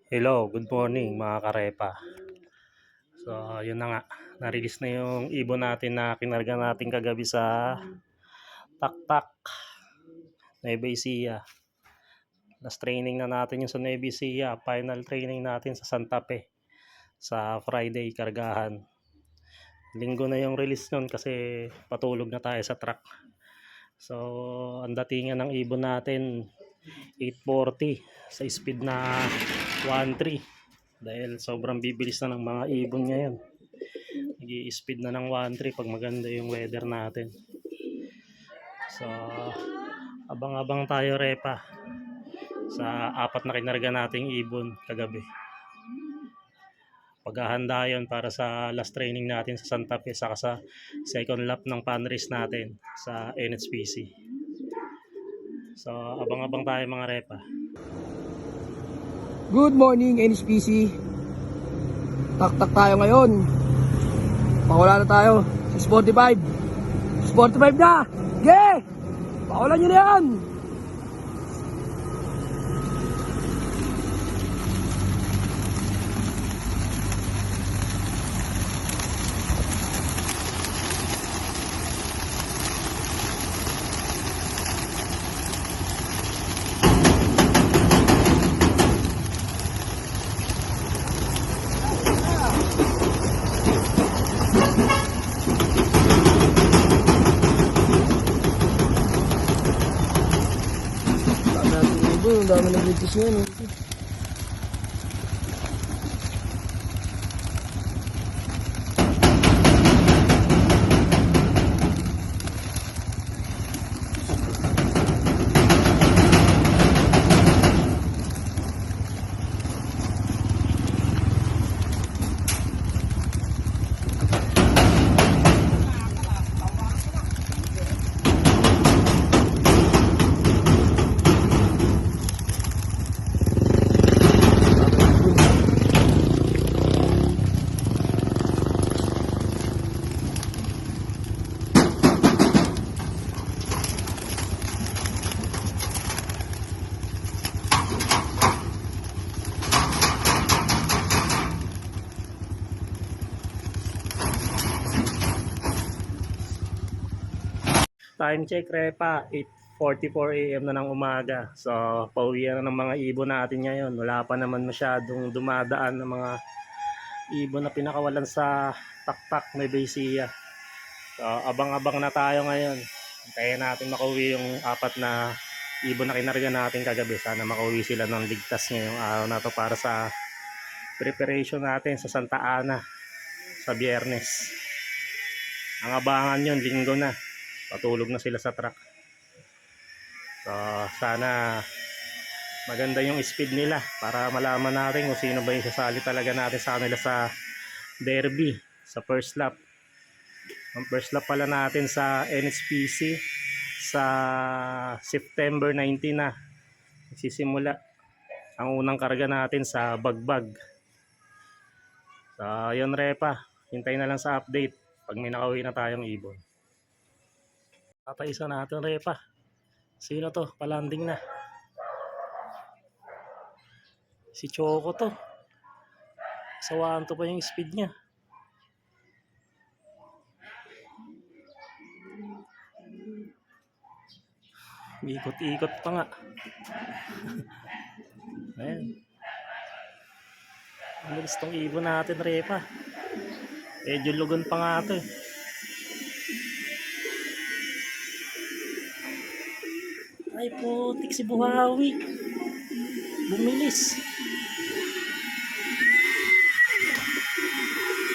Hello, good morning mga karepa. So, yun na nga. Na-release na yung ibon natin na kinarga natin kagabi sa Taktak, Nueva Ecija. Last training na natin yung sa Nueva Ecija. Final training natin sa Santa Fe sa Friday kargahan. Linggo na yung release nun kasi patulog na tayo sa truck. So, ang datingan ng ibon natin 840 sa speed na 13 dahil sobrang bibilis na ng mga ibon ngayon. Nag-i-speed na ng 13 pag maganda yung weather natin. So, abang-abang tayo repa sa apat na kinarga nating ibon kagabi. Paghahanda yun para sa last training natin sa Santa Fe saka sa second lap ng pan race natin sa NHPC. So, abang-abang tayo mga repa. Good morning NHPC. Taktak tayo ngayon. Pawala na tayo. 6:45. 6:45 na. Ge! Pawalan nyo na yan. Ang dami nag-ligtas ngayon. Time check repa, 8:44 AM na ng umaga. So, pauwian na ng mga ibon natin ngayon. Wala pa naman masyadong dumadaan ng mga ibon na pinakawalan sa Taktak, Nueva Ecija. So, abang-abang na tayo ngayon. Hintayin natin makauwi yung apat na ibon na kinarga natin kagabi. Sana makauwi sila ng ligtas ngayong araw na to para sa preparation natin sa Santa Ana sa Biyernes. Ang abangan yun, linggo na. Patulog na sila sa truck. So, sana maganda yung speed nila para malaman natin kung sino ba yung sasali talaga natin sa kanila sa derby, sa first lap. Ang first lap pala natin sa NHPC sa September 19 na. Nagsisimula ang unang karga natin sa Bagbag. So, yun repa. Hintay na lang sa update pag may nakauwi na tayong ibon. Papaisa natin repa. Sino to? Palanding na. Si Choco to. Sawaan to pa yung speed niya. Ikot-ikot pa nga. Ayan. Ang bilis tong ibon natin repa. Medyo lugon pa nga to eh. Ay putik si Buhawi. Bumilis.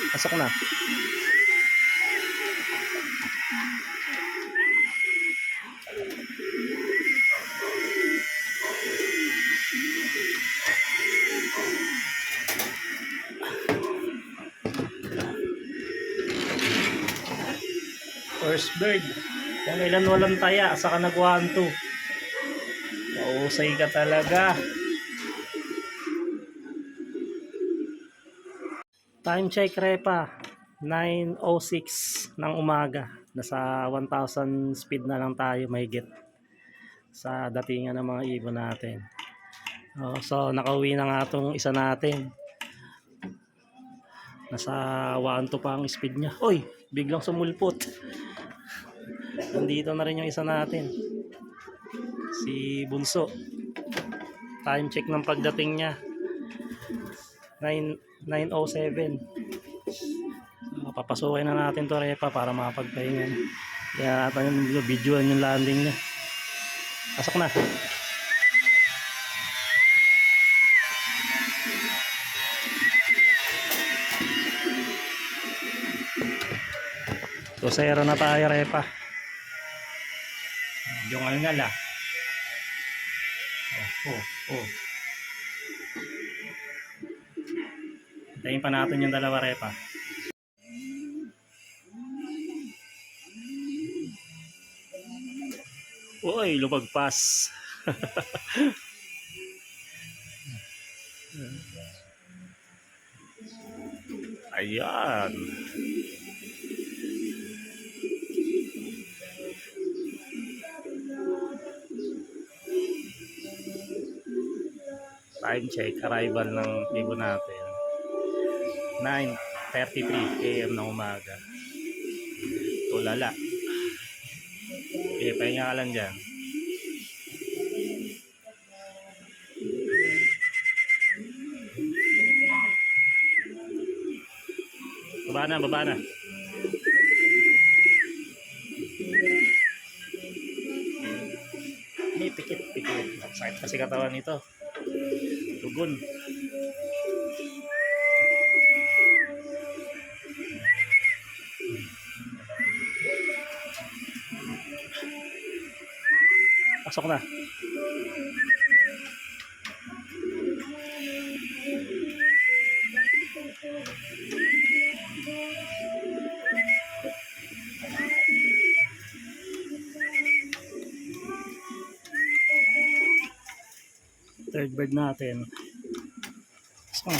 Pasok na. First bird. Kung ilan walang taya, saka nag-1-2. Mausay ka talaga. Time check repa, 9:06 ng umaga. Nasa 1,000 speed na lang tayo mahigit sa datingan ng mga ibon natin. Oh, so nakauwi na nga tong isa natin. Nasa 1-2 pa ang speed niya. Oy, biglang sumulpot. Nandito na rin yung isa natin. Si Bunso. Time check ng pagdating niya. 9:07. So, papasukin na natin to repa para makapagpahinga. Kaya natin yung videoan yung landing niya. Pasok na. So, 0 na tayo repa. Yung alngal ah. Oh. Hintayin pa natin yung dalawa repa. Uy, lumagpas. Ayan. Time check, arrival ng ibon natin. 9:33 AM ng umaga. Tulala. Okay, pahinga ka lang dyan. Baba na. May pikit. Sakit kasi katawan nito. Tugon. Pasok na. Third bird natin. Pasok na.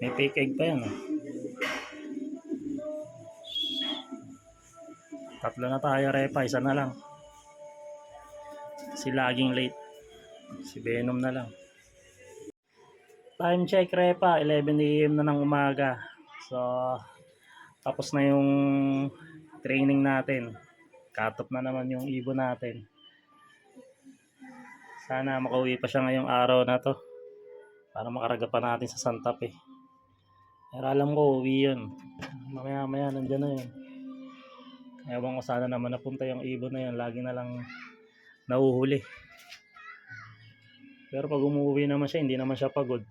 May fake egg pa yan. Tatlo na tayo repa, isa na lang. Si laging late. Si Venom na lang. Time check repa, 11 AM na ng umaga. So, tapos na yung training natin. Cut off na naman yung ibon natin. Sana makauwi pa siya ngayong araw na to. Para makaraga pa natin sa Santa Fe. Pero alam ko, uwi yun. Mamaya nandyan na yun. Ewan ko sana naman napunta yung ibon na yun. Lagi na lang nahuhuli. Pero pag umuwi naman siya, hindi naman siya pagod.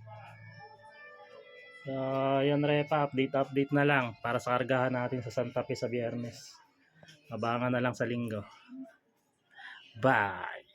So, yun repa, update na lang para sa kargahan natin sa Santa Fe sa Biyernes. Abangan na lang sa linggo. Bye!